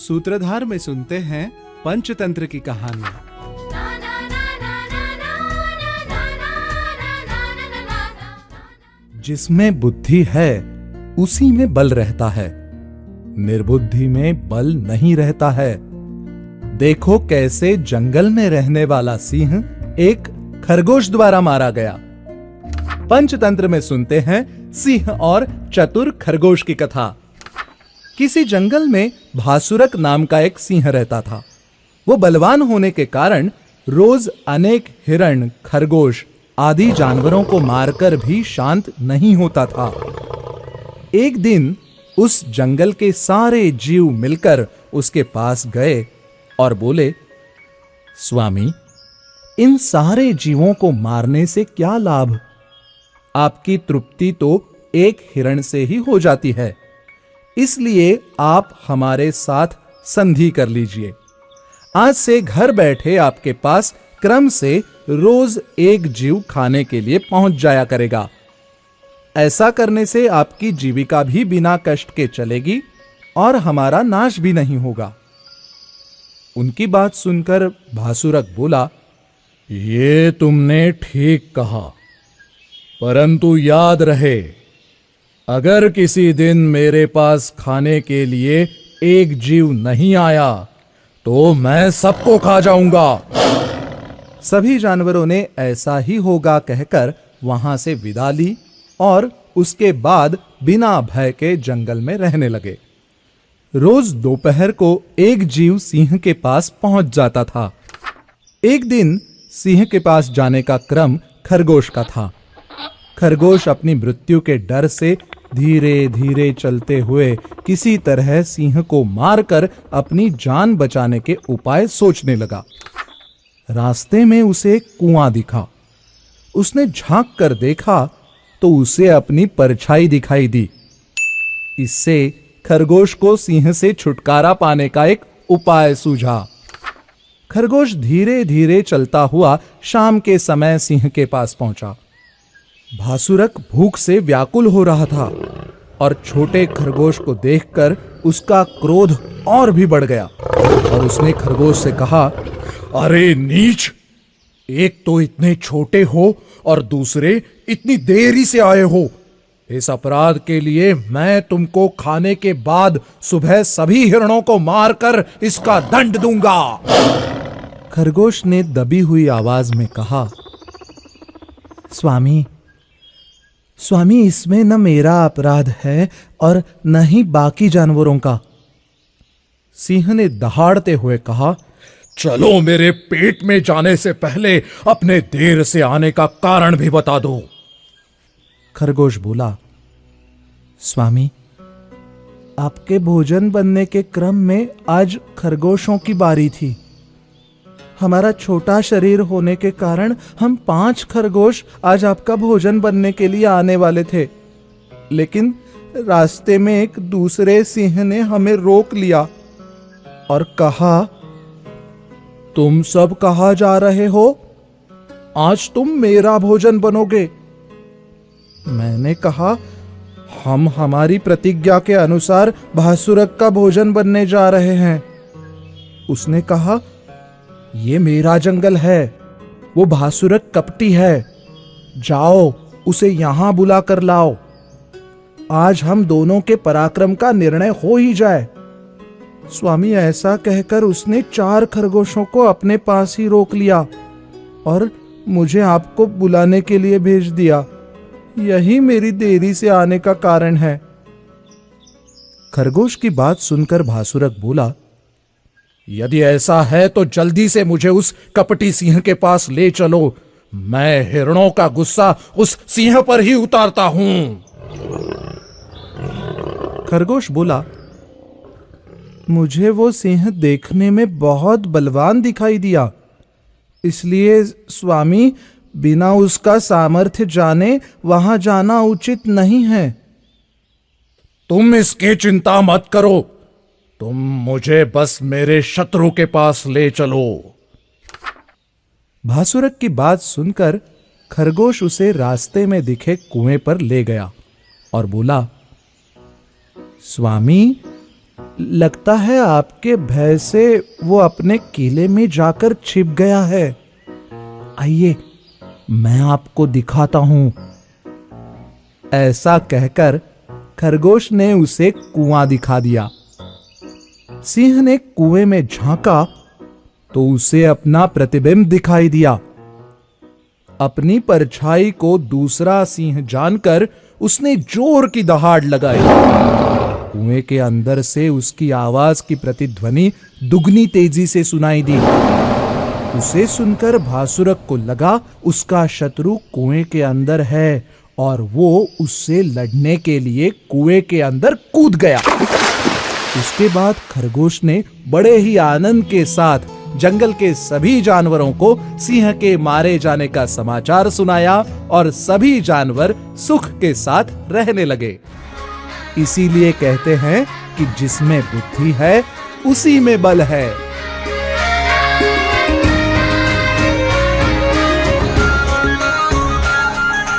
सूत्रधार में सुनते हैं पंचतंत्र की कहानी। जिसमें बुद्धि है उसी में बल रहता है, निर्बुद्धि में बल नहीं रहता है। देखो कैसे जंगल में रहने वाला सिंह एक खरगोश द्वारा मारा गया। पंचतंत्र में सुनते हैं सिंह और चतुर खरगोश की कथा। किसी जंगल में भासुरक नाम का एक सिंह रहता था। वो बलवान होने के कारण रोज अनेक हिरण, खरगोश आदि जानवरों को मारकर भी शांत नहीं होता था। एक दिन उस जंगल के सारे जीव मिलकर उसके पास गए और बोले, स्वामी, इन सारे जीवों को मारने से क्या लाभ? आपकी तृप्ति तो एक हिरण से ही हो जाती है, इसलिए आप हमारे साथ संधि कर लीजिए। आज से घर बैठे आपके पास क्रम से रोज एक जीव खाने के लिए पहुंच जाया करेगा। ऐसा करने से आपकी जीविका भी बिना कष्ट के चलेगी और हमारा नाश भी नहीं होगा। उनकी बात सुनकर भासुरक बोला, ये तुमने ठीक कहा, परंतु याद रहे, अगर किसी दिन मेरे पास खाने के लिए एक जीव नहीं आया तो मैं सबको खा जाऊंगा। सभी जानवरों ने ऐसा ही होगा कहकर वहां से विदा ली और उसके बाद बिना भय के जंगल में रहने लगे। रोज दोपहर को एक जीव सिंह के पास पहुंच जाता था। एक दिन सिंह के पास जाने का क्रम खरगोश का था। खरगोश अपनी मृत्यु के डर से धीरे धीरे चलते हुए किसी तरह सिंह को मारकर अपनी जान बचाने के उपाय सोचने लगा। रास्ते में उसे एक कुआं दिखा। उसने झांक कर देखा तो उसे अपनी परछाई दिखाई दी। इससे खरगोश को सिंह से छुटकारा पाने का एक उपाय सूझा। खरगोश धीरे धीरे चलता हुआ शाम के समय सिंह के पास पहुंचा। भासुरक भूख से व्याकुल हो रहा था और छोटे खरगोश को देखकर उसका क्रोध और भी बढ़ गया और उसने खरगोश से कहा, अरे नीच, एक तो इतने छोटे हो और दूसरे इतनी देरी से आए हो। इस अपराध के लिए मैं तुमको खाने के बाद सुबह सभी हिरणों को मारकर इसका दंड दूंगा। खरगोश ने दबी हुई आवाज में कहा, स्वामी, इसमें न मेरा अपराध है और न ही बाकी जानवरों का। सिंह ने दहाड़ते हुए कहा, चलो मेरे पेट में जाने से पहले अपने देर से आने का कारण भी बता दो। खरगोश बोला, स्वामी, आपके भोजन बनने के क्रम में आज खरगोशों की बारी थी। हमारा छोटा शरीर होने के कारण हम 5 खरगोश आज आपका भोजन बनने के लिए आने वाले थे, लेकिन रास्ते में एक दूसरे सिंह ने हमें रोक लिया और कहा, तुम सब कहाँ जा रहे हो? आज तुम मेरा भोजन बनोगे। मैंने कहा, हम हमारी प्रतिज्ञा के अनुसार भासुरक का भोजन बनने जा रहे हैं। उसने कहा, ये मेरा जंगल है, वो भासुरक कपटी है, जाओ उसे यहां बुला कर लाओ। आज हम दोनों के पराक्रम का निर्णय हो ही जाए। स्वामी, ऐसा कहकर उसने 4 खरगोशों को अपने पास ही रोक लिया और मुझे आपको बुलाने के लिए भेज दिया। यही मेरी देरी से आने का कारण है। खरगोश की बात सुनकर भासुरक बोला, यदि ऐसा है तो जल्दी से मुझे उस कपटी सिंह के पास ले चलो। मैं हिरणों का गुस्सा उस सिंह पर ही उतारता हूं। खरगोश बोला, मुझे वो सिंह देखने में बहुत बलवान दिखाई दिया, इसलिए स्वामी, बिना उसका सामर्थ्य जाने वहां जाना उचित नहीं है। तुम इसकी चिंता मत करो, तुम मुझे बस मेरे शत्रु के पास ले चलो। भासुरक की बात सुनकर खरगोश उसे रास्ते में दिखे कुएं पर ले गया और बोला, स्वामी, लगता है आपके भय से वो अपने किले में जाकर छिप गया है। आइए, मैं आपको दिखाता हूं। ऐसा कहकर खरगोश ने उसे कुआं दिखा दिया। सिंह ने कुएं में झांका तो उसे अपना प्रतिबिंब दिखाई दिया। अपनी परछाई को दूसरा सिंह जानकर उसने जोर की दहाड़ लगाई। कुएं के अंदर से उसकी आवाज की प्रतिध्वनि दुगनी तेजी से सुनाई दी। उसे सुनकर भासुरक को लगा उसका शत्रु कुएं के अंदर है और वो उससे लड़ने के लिए कुएं के अंदर कूद गया। उसके बाद खरगोश ने बड़े ही आनंद के साथ जंगल के सभी जानवरों को सिंह के मारे जाने का समाचार सुनाया और सभी जानवर सुख के साथ रहने लगे। इसीलिए कहते हैं कि जिसमें बुद्धि है उसी में बल है।